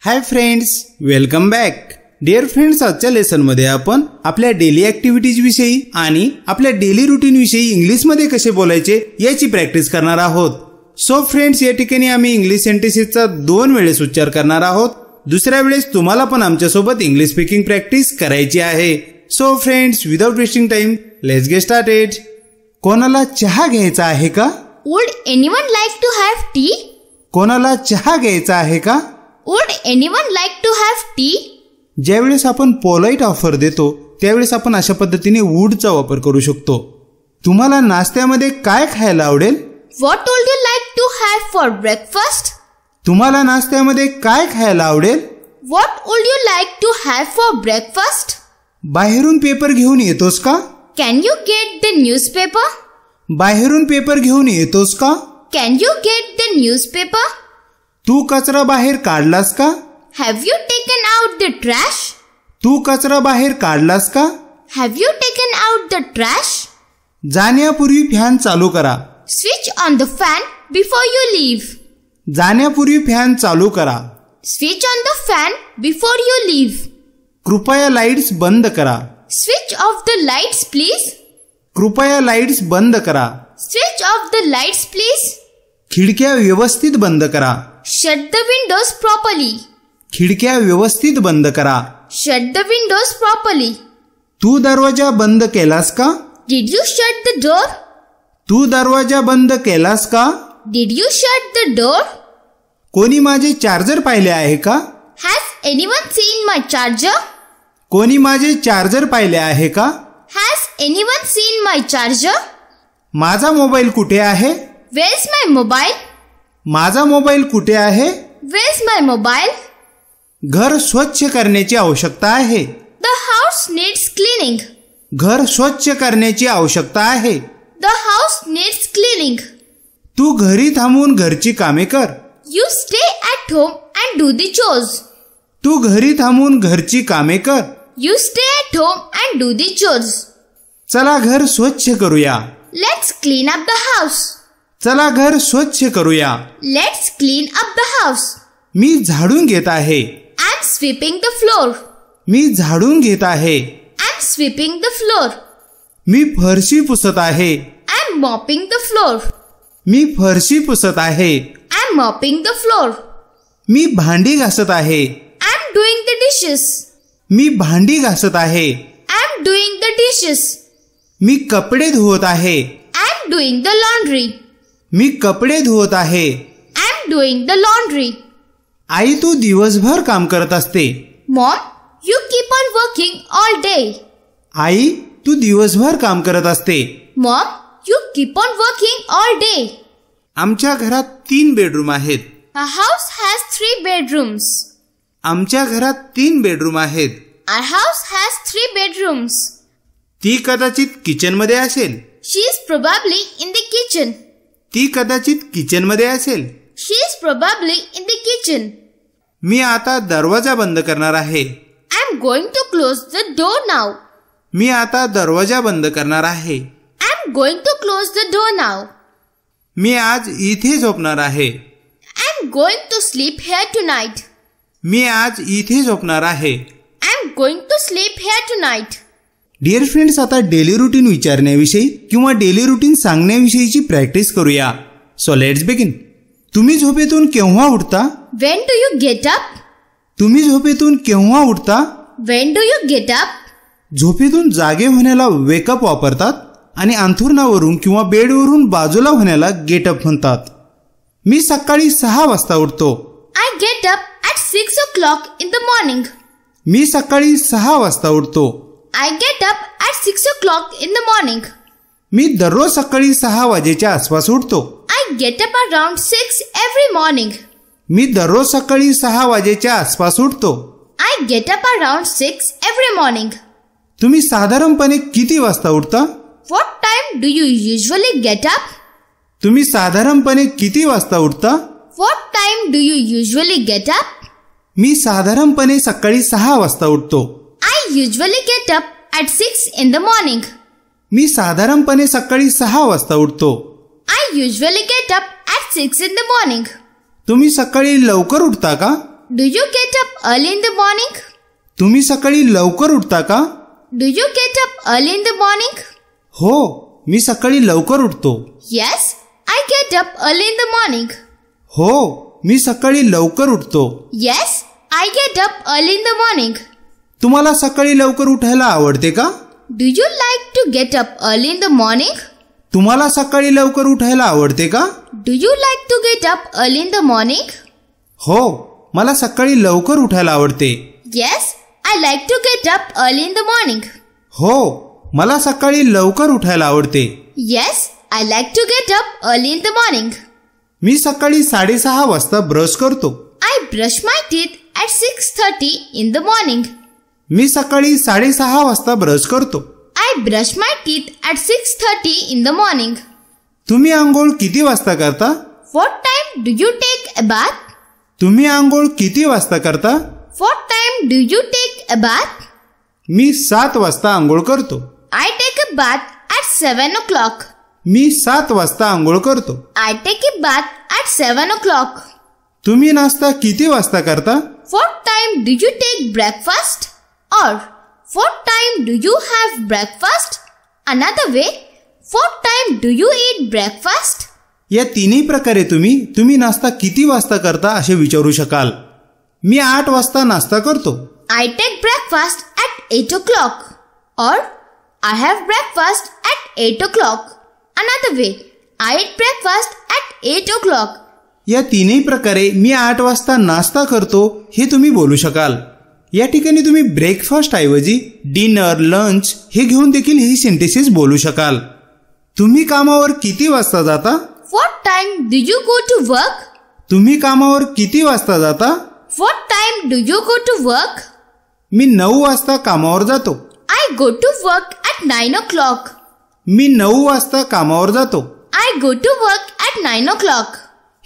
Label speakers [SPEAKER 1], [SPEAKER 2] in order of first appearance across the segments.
[SPEAKER 1] हाय friends, welcome back. Dear friends, आजच्या lesson मध्ये आपण आपल्या डेली ऍक्टिव्हिटीज विषयी आणि आपल्या डेली रुटीन विषयी इंग्लिश मध्ये कसे बोलायचे याची प्रॅक्टिस करणार आहोत. सो फ्रेंड्स, या ठिकाणी आम्ही इंग्लिश सेंटेन्सेसचा 2 वेळेस उच्चार करणार आहोत. दुसऱ्या वेळेस तुम्हाला पण आमच्या सोबत इंग्लिश स्पीकिंग प्रॅक्टिस करायची आहे. So friends, without wasting time, let's get started. कोणाला चहा घ्यायचा आहे का?
[SPEAKER 2] Would anyone like to have tea?
[SPEAKER 1] कोणाला चहा घ्यायचा आहे का?
[SPEAKER 2] Would anyone like to have tea?
[SPEAKER 1] ज्यावेळेस आपण पोलाइट ऑफर देतो त्यावेळेस आपण अशा पद्धतीने वूडचा वापर करू शकतो. तुम्हाला नाश्त्यामध्ये काय खायला आवडेल?
[SPEAKER 2] What would you like to have for breakfast?
[SPEAKER 1] तुम्हाला नाश्त्यामध्ये काय खायला आवडेल?
[SPEAKER 2] What would you like to have for breakfast?
[SPEAKER 1] बाहेरून पेपर घेऊन येतोस का?
[SPEAKER 2] Can you get the newspaper?
[SPEAKER 1] बाहेरून पेपर घेऊन येतोस का?
[SPEAKER 2] Can you get the newspaper?
[SPEAKER 1] तू कचरा बाहेर काढलास का?
[SPEAKER 2] Have you taken out the trash?
[SPEAKER 1] तू कचरा बाहेर काढलास का?
[SPEAKER 2] Have you taken out the trash?
[SPEAKER 1] जाण्यापूर्वी फॅन चालू करा.
[SPEAKER 2] Switch on the fan before you leave.
[SPEAKER 1] जाण्यापूर्वी फॅन चालू करा.
[SPEAKER 2] Switch on the fan before you leave.
[SPEAKER 1] कृपया लाईट्स बंद करा.
[SPEAKER 2] Switch off the lights, please.
[SPEAKER 1] कृपया लाईट्स बंद करा.
[SPEAKER 2] Switch off the lights, please.
[SPEAKER 1] खिडक्या व्यवस्थित बंद करा.
[SPEAKER 2] Shut the windows properly.
[SPEAKER 1] खिडक्या व्यवस्थित बंद करा.
[SPEAKER 2] Shut the windows properly.
[SPEAKER 1] तू दरवाजा बंद केलास का?
[SPEAKER 2] Did you shut the door?
[SPEAKER 1] तू दरवाजा बंद केलास का?
[SPEAKER 2] Did you shut the door?
[SPEAKER 1] कोणी माझे चार्जर पाहिले आहे का?
[SPEAKER 2] Has anyone seen my charger?
[SPEAKER 1] कोणी माझे चार्जर पाहिले आहे का?
[SPEAKER 2] Has anyone seen my charger?
[SPEAKER 1] माझा मोबाईल कुठे आहे?
[SPEAKER 2] Where's my mobile?
[SPEAKER 1] माझा मोबाईल कुठे आहे?
[SPEAKER 2] Where's my mobile?
[SPEAKER 1] घर स्वच्छ करण्याची आवश्यकता आहे.
[SPEAKER 2] The house needs cleaning.
[SPEAKER 1] घर स्वच्छ करण्याची आवश्यकता आहे.
[SPEAKER 2] The house needs cleaning.
[SPEAKER 1] तू घरी थांबून घरची कामे कर.
[SPEAKER 2] You stay at home and do the chores.
[SPEAKER 1] तू घरी थांबून घरची कामे कर.
[SPEAKER 2] You stay at home and do the chores.
[SPEAKER 1] चला घर स्वच्छ करूया.
[SPEAKER 2] Let's clean up the house.
[SPEAKER 1] चला घर स्वच्छ करूया.
[SPEAKER 2] Let's clean up the house.
[SPEAKER 1] मी झाडून घेत आहे.
[SPEAKER 2] I'm sweeping the floor.
[SPEAKER 1] मी झाडून घेत आहे.
[SPEAKER 2] I'm sweeping the floor.
[SPEAKER 1] मी फरशी पुसत आहे.
[SPEAKER 2] I'm mopping the floor.
[SPEAKER 1] मी फरशी पुसत आहे.
[SPEAKER 2] I'm mopping the floor.
[SPEAKER 1] मी भांडी घासत आहे.
[SPEAKER 2] I'm doing the dishes.
[SPEAKER 1] मी भांडी घासत आहे.
[SPEAKER 2] I'm doing the dishes.
[SPEAKER 1] मी कपडे धुवत आहे.
[SPEAKER 2] I'm doing the laundry.
[SPEAKER 1] मी कपडे धुवत आहे.
[SPEAKER 2] I'm doing the laundry.
[SPEAKER 1] आई तू दिवसभर काम करत असते.
[SPEAKER 2] Mom, you keep on working all day.
[SPEAKER 1] आई तू दिवसभर काम करत असते.
[SPEAKER 2] Mom, you keep on working all day.
[SPEAKER 1] आमच्या घरात 3 बेडरूम आहेत.
[SPEAKER 2] Our house has 3 bedrooms.
[SPEAKER 1] आमच्या घरात 3 बेडरूम आहेत.
[SPEAKER 2] Our house has 3 bedrooms.
[SPEAKER 1] ती कदाचित किचन मध्ये असेल.
[SPEAKER 2] She is probably in the kitchen.
[SPEAKER 1] ती कदाचित किचन मध्ये असेल.
[SPEAKER 2] She is probably in the kitchen.
[SPEAKER 1] मी आता दरवाजा बंद करणार आहे.
[SPEAKER 2] I'm going to close the door now.
[SPEAKER 1] मी आता दरवाजा बंद करणार आहे.
[SPEAKER 2] I'm going to close the door now.
[SPEAKER 1] मी आज इथे झोपणार आहे.
[SPEAKER 2] I'm going to sleep here tonight.
[SPEAKER 1] मी आज इथे झोपणार आहे.
[SPEAKER 2] I'm going to sleep here tonight.
[SPEAKER 1] Dear friends, आता डेली रुटीन विचारण्याविषयी किंवा डेली रुटीन सांगण्याविषयीची प्रॅक्टिस करूया. So let's begin. तुम्ही झोपेतून केव्हा उठता?
[SPEAKER 2] When do you get up?
[SPEAKER 1] तुम्ही झोपेतून केव्हा उठता?
[SPEAKER 2] When do you get up?
[SPEAKER 1] झोपेतून जागे होण्याला वेकअप वापरतात आणि अंथरुणावरून किंवा बेडवरून बाजूला होण्याला गेटअप म्हणतात. मी सकाळी 6 वाजता उठतो.
[SPEAKER 2] I get up at 6 o'clock in the morning.
[SPEAKER 1] मी सकाळी 6 वाजता उठतो.
[SPEAKER 2] I get up at 6 o'clock in the morning.
[SPEAKER 1] मी दररोज सकाळी 6 वाजेच्या आसपास उठतो.
[SPEAKER 2] I get up around 6 every morning.
[SPEAKER 1] मी दररोज सकाळी 6 वाजेच्या आसपास उठतो.
[SPEAKER 2] I get up around 6 every morning.
[SPEAKER 1] तुम्ही साधारणपणे किती वाजता उठता?
[SPEAKER 2] What time do you usually get up?
[SPEAKER 1] तुम्ही साधारणपणे किती वाजता उठता?
[SPEAKER 2] What time do you usually get up?
[SPEAKER 1] मी साधारणपणे सकाळी 6 वाजता उठतो.
[SPEAKER 2] I usually get up at 6 in the morning.
[SPEAKER 1] मी साधारणपणे सकाळी 6 वाजता उठतो.
[SPEAKER 2] I usually get up at 6 in the morning.
[SPEAKER 1] तुम्ही सकाळी लवकर उठता का?
[SPEAKER 2] Do you get up early in the morning?
[SPEAKER 1] तुम्ही सकाळी लवकर उठता का?
[SPEAKER 2] Do you get up early in the morning?
[SPEAKER 1] हो, मी सकाळी लवकर उठतो.
[SPEAKER 2] Yes, I get up early in the morning.
[SPEAKER 1] हो, मी सकाळी लवकर उठतो.
[SPEAKER 2] Yes, I get up early in the morning.
[SPEAKER 1] तुम्हाला सकाळी लवकर उठायला आवडते का?
[SPEAKER 2] Do you like to get up early in the morning?
[SPEAKER 1] तुम्हाला सकाळी लवकर उठायला आवडते का?
[SPEAKER 2] Do you like to get up early in the morning?
[SPEAKER 1] हो, मला सकाळी लवकर उठायला आवडते.
[SPEAKER 2] Yes, I like to get up early in the morning.
[SPEAKER 1] हो, मला सकाळी लवकर उठायला आवडते.
[SPEAKER 2] Yes, I like to get up early in the morning.
[SPEAKER 1] मी सकाळी 6:30 वाजता ब्रश करतो.
[SPEAKER 2] I brush my teeth at 6:30 in the morning.
[SPEAKER 1] मी सकाळी 6:30 वाजता ब्रश करतो.
[SPEAKER 2] I brush my teeth at 6:30 in the morning.
[SPEAKER 1] तुम्ही आंघोळ किती वाजता करता?
[SPEAKER 2] What time do you take a bath?
[SPEAKER 1] तुम्ही आंघोळ किती वाजता करता?
[SPEAKER 2] What time do you take a bath?
[SPEAKER 1] मी 7 वाजता आंघोळ करतो.
[SPEAKER 2] I take a bath at 7 o'clock.
[SPEAKER 1] मी 7 वाजता आंघोळ करतो.
[SPEAKER 2] I take a bath at 7 o'clock.
[SPEAKER 1] तुम्ही नाश्ता किती वाजता करता?
[SPEAKER 2] What time do you take breakfast? Or what time do you have breakfast? Another way, what time do you eat breakfast?
[SPEAKER 1] या तिन्ही प्रकारे तुम्ही नाश्ता किती वाजता करता असे विचारू शकाल. मी 8 वाजता नाश्ता करतो.
[SPEAKER 2] I take breakfast at 8 o'clock. Or I have breakfast at 8 o'clock. Another way, I eat breakfast at 8 o'clock.
[SPEAKER 1] या तिन्ही प्रकारे मी 8 वाजता नाश्ता करतो हे तुम्ही बोलू शकाल. या ठिकाणी तुम्ही ब्रेकफास्ट ऐवजी डिनर, लंच हे घेऊन देखील ही सेंटेन्सेस बोलू शकाल. तुम्ही कामावर किती वाजता जाता?
[SPEAKER 2] What time do you go to work?
[SPEAKER 1] तुम्ही कामावर किती वाजता जाता?
[SPEAKER 2] What time do you go to work?
[SPEAKER 1] मी 9 वाजता कामावर जातो.
[SPEAKER 2] I go to work at 9 o'clock.
[SPEAKER 1] मी 9 वाजता कामावर जातो.
[SPEAKER 2] I go to work at 9 o'clock.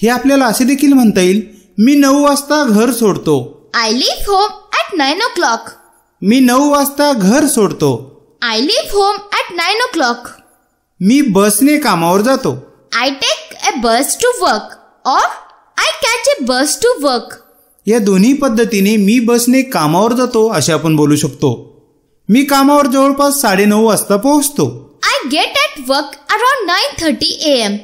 [SPEAKER 1] हे आपल्याला असे देखील म्हणता येईल, मी 9 वाजता घर सोडतो.
[SPEAKER 2] I leave home at 9 o'clock.
[SPEAKER 1] मी 9 वाजता घर सोडतो.
[SPEAKER 2] I leave home at 9 o'clock.
[SPEAKER 1] मी बसने कामावर जातो.
[SPEAKER 2] I take a bus to work. Or I catch a bus to work.
[SPEAKER 1] या दोन्ही पद्धतीने मी बसने कामावर जातो असे आपण बोलू शकतो. मी कामावर जवळपास 9:30 वाजता पोहोचतो.
[SPEAKER 2] I get at work around 9:30 a.m.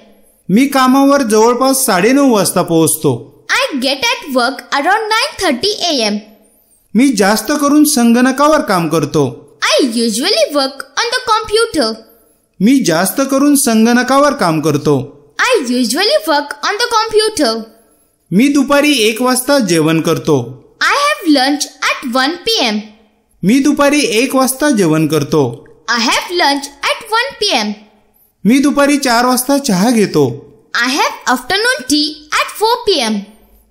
[SPEAKER 1] मी कामावर जवळपास 9:30 वाजता पोहोचतो.
[SPEAKER 2] I get at work around 9:30 a.m.
[SPEAKER 1] मी जास्त करून संगणकावर काम करतो.
[SPEAKER 2] I usually work on the computer.
[SPEAKER 1] मी जास्त करून संगणकावर काम करतो.
[SPEAKER 2] I usually work on the computer.
[SPEAKER 1] मी दुपारी 1 वाजता जेवण करतो.
[SPEAKER 2] I have lunch at 1 p.m.
[SPEAKER 1] मी दुपारी 1 वाजता जेवण करतो.
[SPEAKER 2] I have lunch at 1 p.m.
[SPEAKER 1] मी दुपारी 4 वाजता चहा घेतो.
[SPEAKER 2] I have afternoon tea at 4 p.m.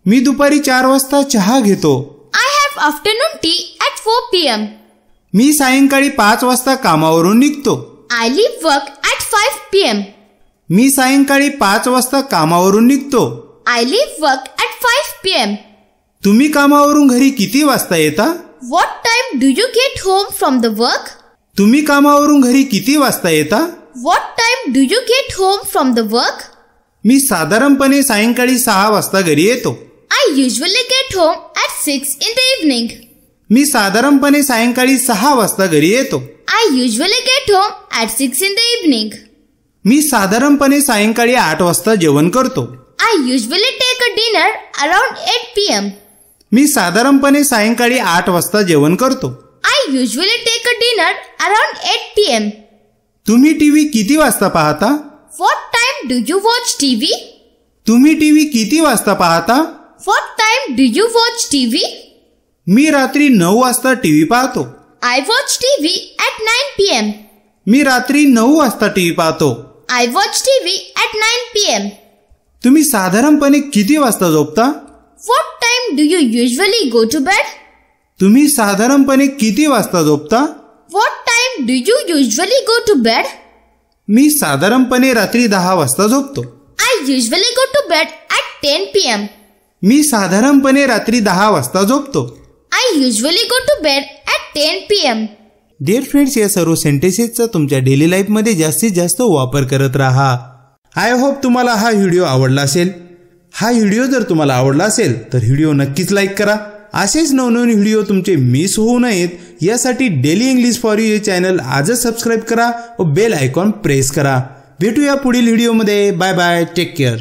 [SPEAKER 1] मी दुपारी 4 वाजता चहा घेतो.
[SPEAKER 2] I have afternoon tea at 4 p.m.
[SPEAKER 1] मी सायंकाळी 5 वाजता कामावरून निघतो.
[SPEAKER 2] I leave work at 5 p.m.
[SPEAKER 1] मी सायंकाळी 5 वाजता कामावरून निघतो.
[SPEAKER 2] I leave work at 5 p.m.
[SPEAKER 1] तुम्ही कामावरून घरी किती वाजता येता?
[SPEAKER 2] What time do you get home from the work?
[SPEAKER 1] तुम्ही कामावरून घरी किती वाजता येता?
[SPEAKER 2] What time do you get home from the work?
[SPEAKER 1] मी साधारणपणे सायंकाळी 6 वाजता घरी येतो.
[SPEAKER 2] I usually get home at 6 in the evening.
[SPEAKER 1] मी साधारणपणे सायंकाळी 6 वाजता घरी येतो.
[SPEAKER 2] I usually get home at 6 in the evening.
[SPEAKER 1] मी साधारणपणे सायंकाळी 8 वाजता जेवण करतो.
[SPEAKER 2] I usually take a dinner around 8 p.m.
[SPEAKER 1] मी साधारणपणे सायंकाळी 8 वाजता जेवण करतो.
[SPEAKER 2] I usually take a dinner around 8 p.m.
[SPEAKER 1] तुम्ही टीव्ही किती वाजता पाहता?
[SPEAKER 2] What time do you watch TV?
[SPEAKER 1] तुम्ही टीव्ही किती वाजता पाहता?
[SPEAKER 2] What time do you watch TV?
[SPEAKER 1] मी रात्री 9 वाजता टीव्ही पाहतो.
[SPEAKER 2] I watch TV at 9 p.m.
[SPEAKER 1] मी रात्री 9 वाजता टीव्ही पाहतो.
[SPEAKER 2] I watch TV at 9 p.m.
[SPEAKER 1] तुम्ही साधारणपणे किती वाजता झोपता?
[SPEAKER 2] What time do you usually go to bed?
[SPEAKER 1] तुम्ही साधारणपणे किती वाजता झोपता?
[SPEAKER 2] What time do you usually go to bed?
[SPEAKER 1] मी साधारणपणे रात्री 10 वाजता झोपतो.
[SPEAKER 2] I usually go to bed at 10 p.m.
[SPEAKER 1] मी साधारणपणे रात्री 10 वाजता झोपतो.
[SPEAKER 2] I usually go to bed at 10 p.m.
[SPEAKER 1] Dear friends, या सर्व सेंटेन्सेसचा तुमच्या डेली लाईफमध्ये जास्तीत जास्त वापर करत राहा. आय होप तुम्हाला हा व्हिडिओ आवडला असेल. हा व्हिडिओ जर तुम्हाला आवडला असेल तर व्हिडिओ नक्कीच लाईक करा. असेच नवनवीन व्हिडिओ तुमचे मिस होऊ नयेत यासाठी डेली इंग्लिश फॉर यू हे चॅनल आजच सबस्क्राईब करा व बेल आयकॉन प्रेस करा. भेटूया पुढील व्हिडिओमध्ये. Bye bye. Take care.